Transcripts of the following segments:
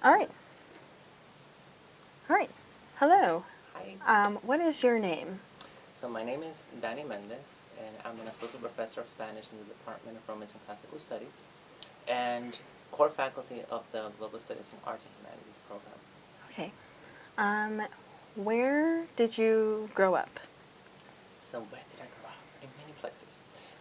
All right. All right. Hello. Hi. What is your name? So my name is Mendez, and I'm an associate professor of Spanish in the Department of Romance and Classical Studies, and core faculty of the Global Studies in Arts and Humanities program. Okay. Where did you grow up? So where did I grow up? In many places.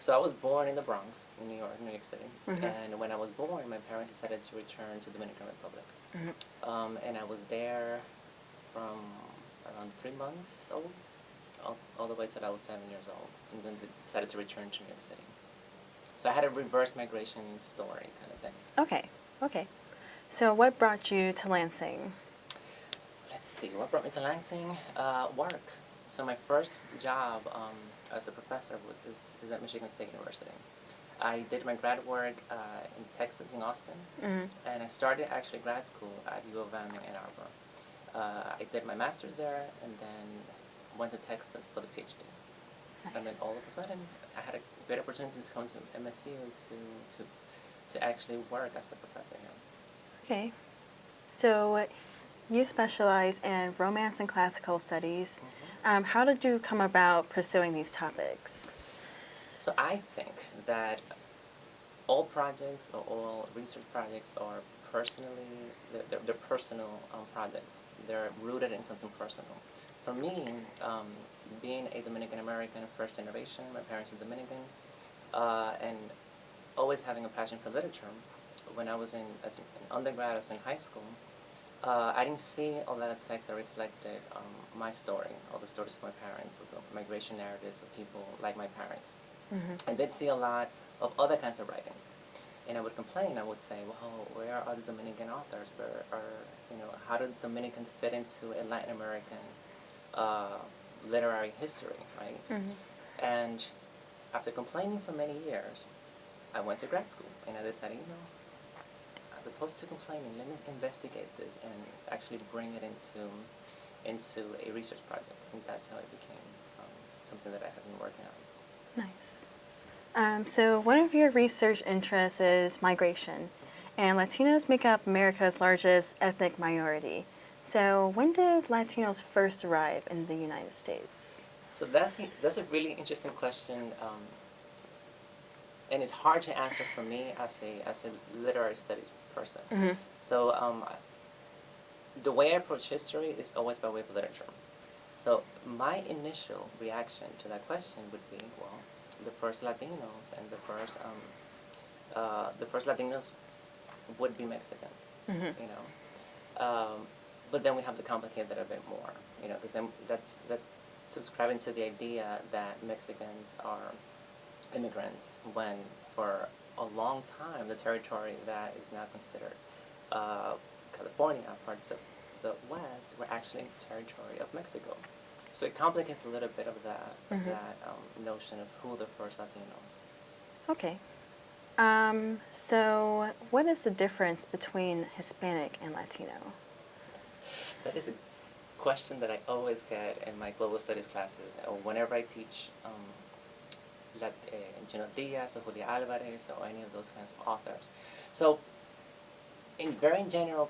So I was born in the Bronx, in New York City, and when I was born, my parents decided to return to the Dominican Republic, and I was there from around 3 months old, all the way till I was 7 years old, and then they decided to return to New York City. So I had a reverse migration story kind of thing. Okay. Okay. So what brought you to Lansing? Let's see, what brought me to Lansing? Work. So my first job as a professor is at Michigan State University. I did my grad work in Texas, in Austin, and I started actually grad school at U of M in Ann Arbor. I did my master's there, and then went to Texas for the PhD. Nice. And then all of a sudden, I had a great opportunity to come to MSU to actually work as a professor here. Okay. So you specialize in romance and classical studies. How did you come about pursuing these topics? So I think that all projects or all research projects are they're personal projects. They're rooted in something personal. For me, being a Dominican American first generation, my parents are Dominican, and always having a passion for literature, when I was as an undergrad, as in high school, I didn't see a lot of texts that reflected my story, all the stories of my parents, of the migration narratives of people like my parents. I did see a lot of other kinds of writings. And I would complain, I would say, well, where are the Dominican authors? How do Dominicans fit into a Latin American literary history, right? And after complaining for many years, I went to grad school, and I decided, as opposed to complaining, let me investigate this and actually bring it into a research project. And that's how it became something that I have been working on. Nice. So one of your research interests is migration, and Latinos make up America's largest ethnic minority. So when did Latinos first arrive in the United States? So that's a really interesting question, and it's hard to answer for me as a literary studies person. So the way I approach history is always by way of literature. So my initial reaction to that question would be, well, the first Latinos and the first Latinos would be Mexicans, but then we have to complicate that a bit more, because then that's subscribing to the idea that Mexicans are immigrants when for a long time the territory that is now considered California, parts of the West, were actually territory of Mexico. So it complicates a little bit of that notion of who the first Latinos. Okay. So what is the difference between Hispanic and Latino? That is a question that I always get in my global studies classes, or whenever I teach Gino Diaz or Julia Alvarez or any of those kinds of authors. So in very general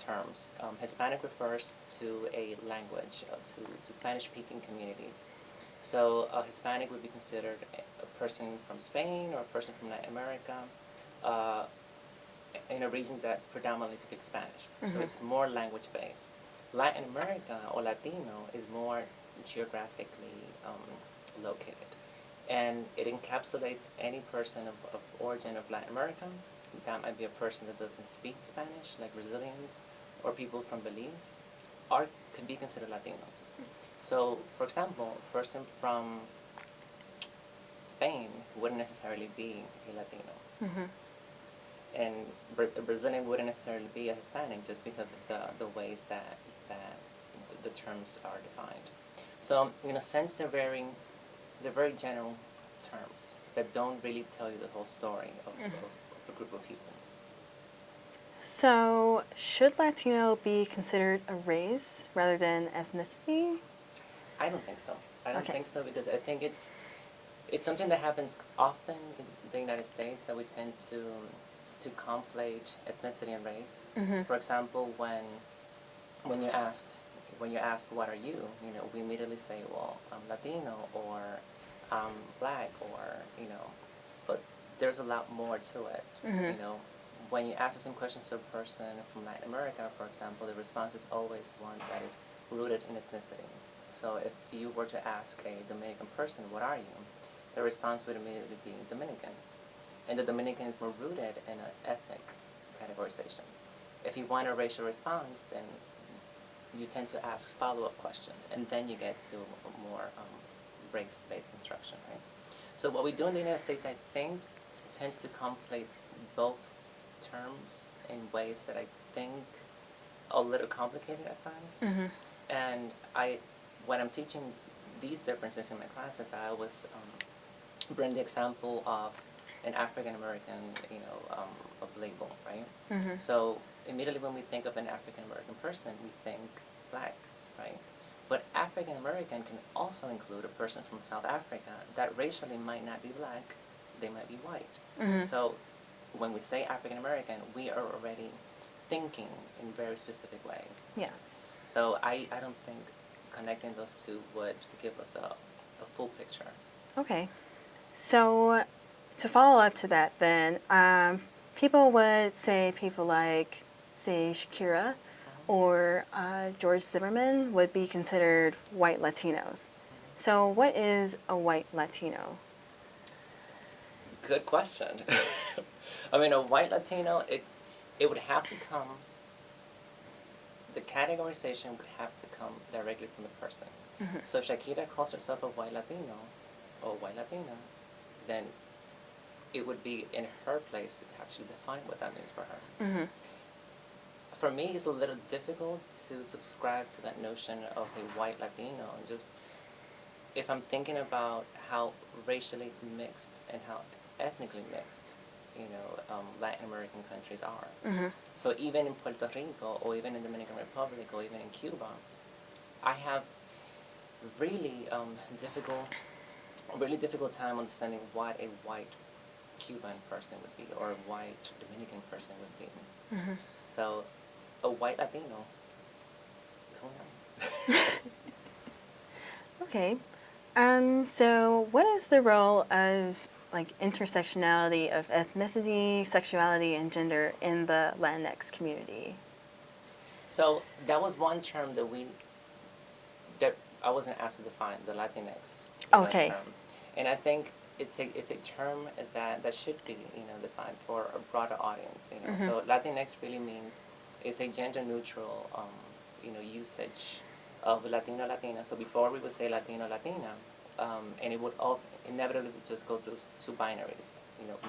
terms, Hispanic refers to a language, to Spanish-speaking communities. So a Hispanic would be considered a person from Spain or a person from Latin America in a region that predominantly speaks Spanish. So it's more language-based. Latin America or Latino is more geographically located. And it encapsulates any person of origin of Latin America. That might be a person that doesn't speak Spanish, like Brazilians, or people from Belize, or could be considered Latinos. So, for example, a person from Spain wouldn't necessarily be a Latino. And a Brazilian wouldn't necessarily be a Hispanic just because of the ways that the terms are defined. So, in a sense, they're very general terms that don't really tell you the whole story of a group of people. So should Latino be considered a race rather than ethnicity? I don't think so. I don't Okay. think so, because I think it's something that happens often in the United States, that we tend to to conflate ethnicity and race. Mhm. For example, when you're asked what are you, we immediately say, well, I'm Latino, or I'm black, or but there's a lot more to it. Mhm. When you ask the same questions to a person from Latin America, for example, the response is always one that is rooted in ethnicity. So if you were to ask a Dominican person, what are you? The response would immediately be Dominican. And the Dominican is more rooted in an ethnic categorization. If you want a racial response, then you tend to ask follow-up questions, and then you get to a more race-based instruction, right? So what we do in the United States, I think, tends to conflate both terms in ways that I think a little complicated at times. Mhm. And when I'm teaching these differences in my classes, I always bring the example of an African American, of label, right? Mhm. So immediately when we think of an African American person, we think black, right? But African American can also include a person from South Africa that racially might not be black, they might be white. Mhm. So when we say African American, we are already thinking in very specific ways. Yes. So I don't think connecting those two would give us a full picture. Okay. So, to follow up to that, then, people would say people like, say, Shakira or George Zimmerman would be considered white Latinos. So, what is a white Latino? Good question. I mean, a white Latino, it would have to come, the categorization would have to come directly from the person. Mm-hmm. So if Shakira calls herself a white Latino or white Latina, then it would be in her place to actually define what that means for her. Mm-hmm. For me, it's a little difficult to subscribe to that notion of a white Latino. Just if I'm thinking about how racially mixed and how ethnically mixed, Latin American countries are. Mm-hmm. So even in Puerto Rico, or even in Dominican Republic, or even in Cuba, I have really really difficult time understanding what a white Cuban person would be, or a white Dominican person would be. Mm-hmm. So a white Latino, who knows? Okay. So, what is the role of intersectionality of ethnicity, sexuality, and gender in the Latinx community? So that was one term that I wasn't asked to define, the Latinx Okay. term, and I think it's a term that should be defined for a broader audience. Mhm. So Latinx really means it's a gender neutral usage of Latino Latina. So before we would say Latino Latina, and it would inevitably just go through two binaries,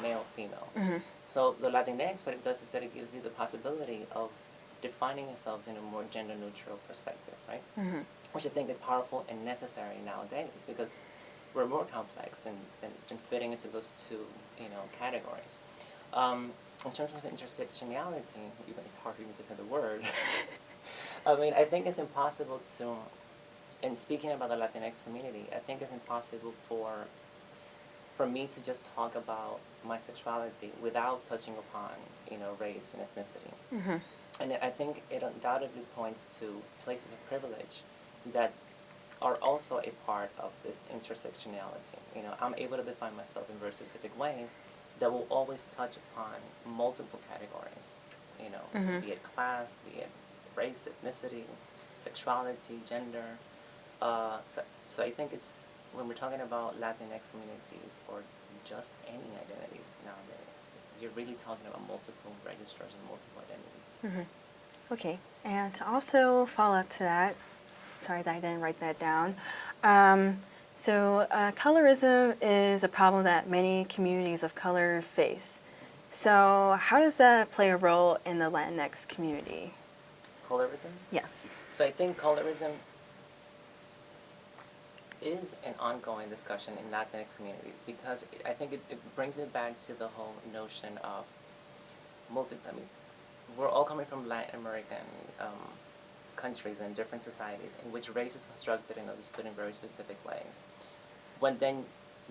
male female. Mm-hmm. So the Latinx, what it does is that it gives you the possibility of defining yourselves in a more gender neutral perspective, right? Mm-hmm. Which I think is powerful and necessary nowadays, because we're more complex than fitting into those two categories. In terms of intersectionality, even it's hard for me to say the word. I mean, I think it's impossible to, in speaking about the Latinx community, I think it's impossible for me to just talk about my sexuality without touching upon race and ethnicity. Mm-hmm. And I think it undoubtedly points to places of privilege that are also a part of this intersectionality. I'm able to define myself in very specific ways that will always touch upon multiple categories. Mhm. Be it class, be it race, ethnicity, sexuality, gender. So I think it's, when we're talking about Latinx communities or just any identity nowadays, you're really talking about multiple registers and multiple identities. Mm-hmm. Okay. And to also follow up to that, sorry that I didn't write that down. Colorism is a problem that many communities of color face. So how does that play a role in the Latinx community? Colorism? Yes. So I think colorism is an ongoing discussion in Latinx communities, because I think it brings it back to the whole notion of I mean, we're all coming from Latin American countries and different societies in which race is constructed and understood in very specific ways. When then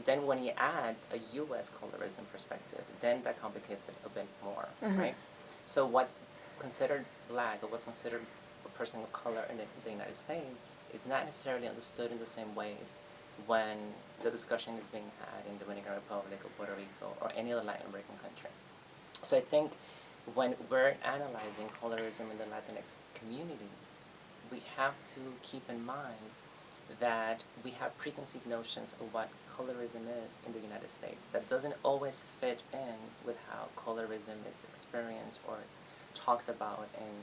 Then when you add a U.S. colorism perspective, then that complicates it a bit more, right? So what's considered black or what's considered a person of color in the United States is not necessarily understood in the same ways when the discussion is being had in Dominican Republic or Puerto Rico or any other Latin American country. So I think when we're analyzing colorism in the Latinx communities, we have to keep in mind that we have preconceived notions of what colorism is in the United States that doesn't always fit in with how colorism is experienced or talked about in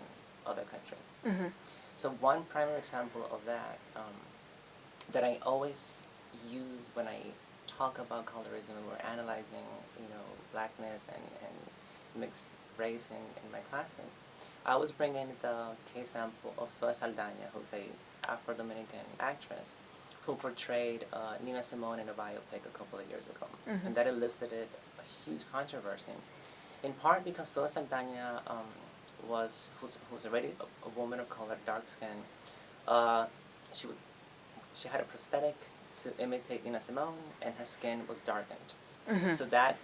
other countries. So one primary example of that that I always use when I talk about colorism and we're analyzing, blackness and mixed race in my classes, I was bringing the case sample of Zoe Saldaña, who's a Afro-Dominican actress who portrayed Nina Simone in a biopic a couple of years ago. And that elicited a huge controversy, in part because Zoe Saldaña who's already a woman of color, dark skin. She had a prosthetic to imitate Nina Simone, and her skin was darkened. So that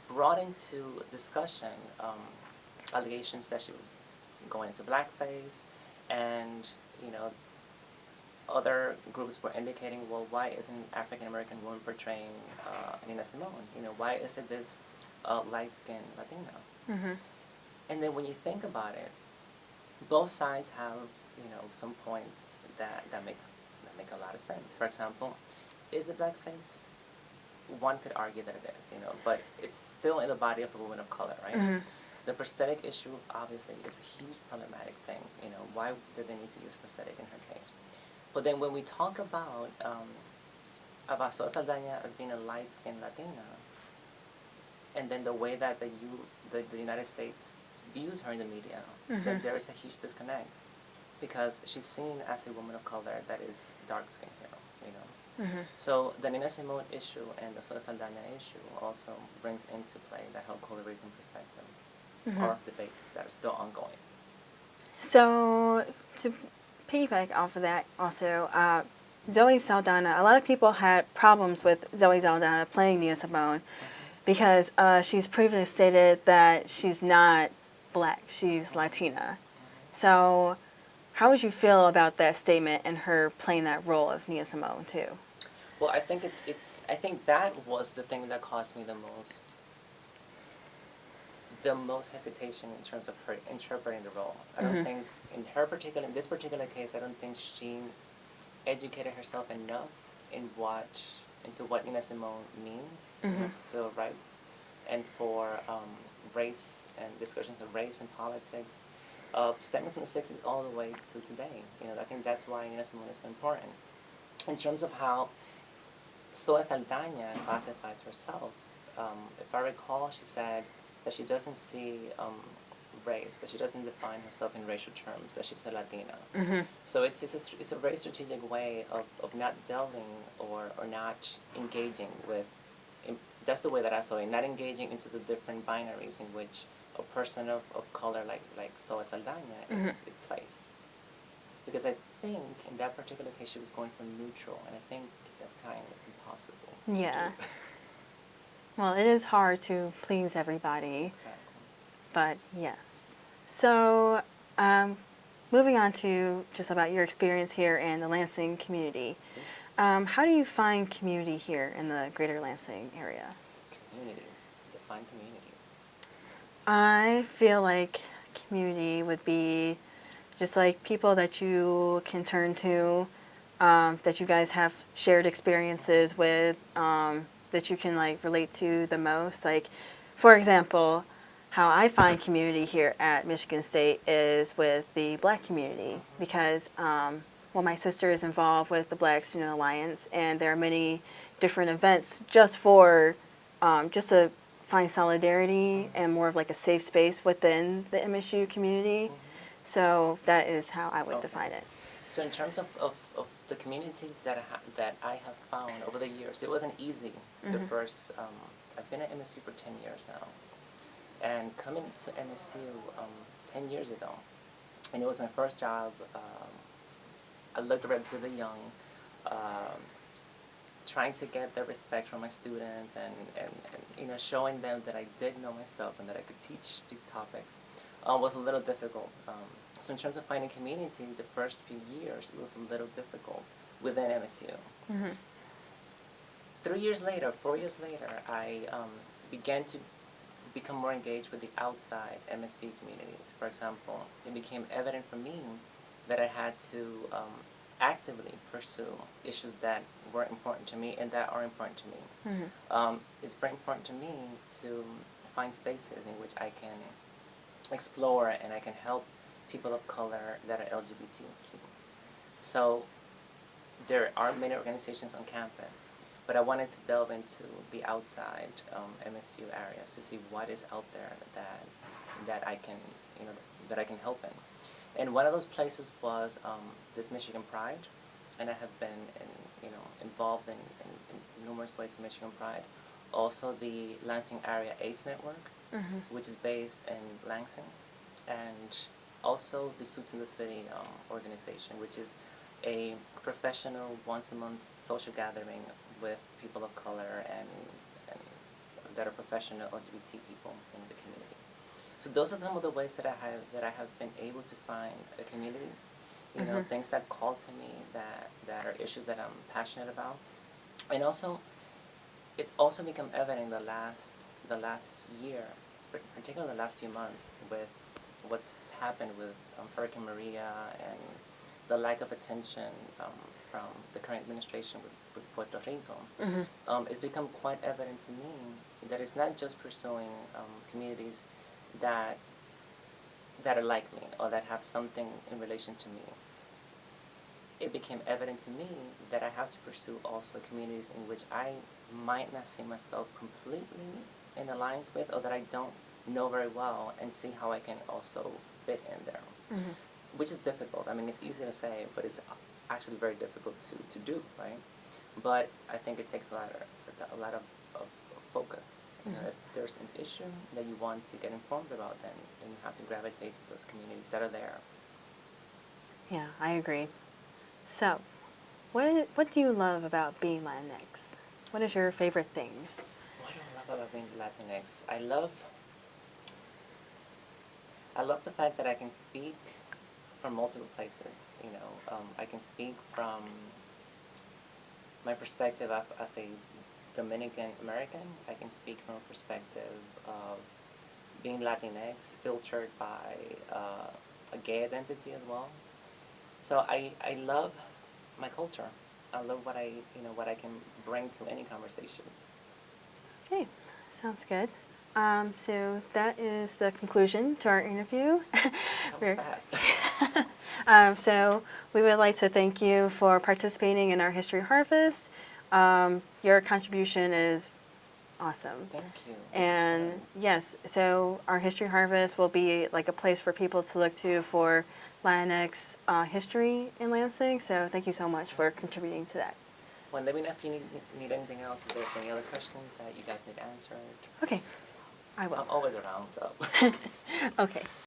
brought into discussion allegations that she was going into blackface, and other groups were indicating, well, why isn't African American woman portraying Nina Simone? Why is it this light-skinned Latina? And then when you think about it, both sides have some points that make a lot of sense. For example, is it blackface? One could argue that it is, but it's still in the body of a woman of color, right? The prosthetic issue obviously is a huge problematic thing. Why did they need to use prosthetic in her case? But then when we talk about Zoe Saldaña as being a light-skinned Latina, and then the way that the United States views her in the media, then there is a huge disconnect, because she's seen as a woman of color that is dark-skinned, So the Nina Simone issue and the Zoe Saldaña issue also brings into play that whole colorism perspective, or debates that are still ongoing. So to piggyback off of that also, Zoe Saldana, a lot of people had problems with Zoe Saldana playing Nina Simone because she's previously stated that she's not black, she's Latina. So how would you feel about that statement and her playing that role of Nina Simone too? Well, I think I think that was the thing that caused me the most hesitation in terms of her interpreting the role. I don't think in this particular case, I don't think she educated herself enough into what Nina Simone means, civil rights, and for race and discussions of race and politics, stemming from the 60s all the way to today. I think that's why Nina Simone is so important. In terms of how Zoe Saldaña classifies herself, if I recall, she said that she doesn't see race, that she doesn't define herself in racial terms, that she's a Latina. So it's a very strategic way of not delving or not engaging with, that's the way that I saw it, not engaging into the different binaries in which a person of color like Zoe Saldaña is placed. Because I think in that particular case she was going for neutral, and I think that's kind of impossible. Yeah. Well, it is hard to please everybody. Exactly. But yes. So moving on to just about your experience here in the Lansing community. How do you find community here in the greater Lansing area? Community. Define community. I feel like community would be just like people that you can turn to, that you guys have shared experiences with, that you can relate to the most. Like, for example, how I find community here at Michigan State is with the black community, because my sister is involved with the Black Student Alliance, and there are many different events just for just to find solidarity and more of a safe space within the MSU community. So that is how I would define it. So in terms of the communities that I have found over the years, it wasn't easy. The first, I've been at MSU for 10 years now. And coming to MSU 10 years ago, and it was my first job, I looked relatively young. trying to get the respect from my students and showing them that I did know my stuff and that I could teach these topics was a little difficult. So in terms of finding community, the first few years it was a little difficult within MSU. Mm-hmm. 3 years later, 4 years later, I began to become more engaged with the outside MSU communities. For example, it became evident for me that I had to actively pursue issues that were important to me and that are important to me. Mm-hmm. It's very important to me to find spaces in which I can explore and I can help people of color that are LGBTQ. So there are many organizations on campus, but I wanted to delve into the outside MSU areas to see what is out there that I can that I can help in. And one of those places was this Michigan Pride, and I have been involved in numerous ways in Michigan Pride. Also the Lansing Area AIDS Network, Mm-hmm. which is based in Lansing, and also the Suits in the City organization, which is a professional once-a-month social gathering with people of color and that are professional LGBT people in the community. So those are some of the ways that I have been able to find a community. Mm-hmm. Things that call to me that are issues that I'm passionate about, and also it's also become evident the last year, particularly the last few months, with what's happened with Hurricane Maria and the lack of attention from the current administration with Puerto Rico. Mm-hmm. It's become quite evident to me that it's not just pursuing communities that are like me or that have something in relation to me. It became evident to me that I have to pursue also communities in which I might not see myself completely in alliance with, or that I don't know very well, and see how I can also fit in there. Mm-hmm. Which is difficult. I mean, it's easy to say, but it's actually very difficult to do, right? But I think it takes a lot of focus. Mm-hmm. If there's an issue that you want to get informed about, then you have to gravitate to those communities that are there. Yeah, I agree. So, what do you love about being Latinx? What is your favorite thing? What do I love about being Latinx? I love the fact that I can speak from multiple places. I can speak from my perspective as a Dominican American. I can speak from a perspective of being Latinx, filtered by a gay identity as well. So I love my culture. I love what I can bring to any conversation. Okay, sounds good. So that is the conclusion to our interview. That was fast. So we would like to thank you for participating in our History Harvest. Your contribution is awesome. Thank you. And yes, so our History Harvest will be like a place for people to look to for Latinx history in Lansing. So thank you so much for contributing to that. Well, let me know if you need anything else, if there's any other questions that you guys need answered. Okay, I will. I'm always around, so. Okay.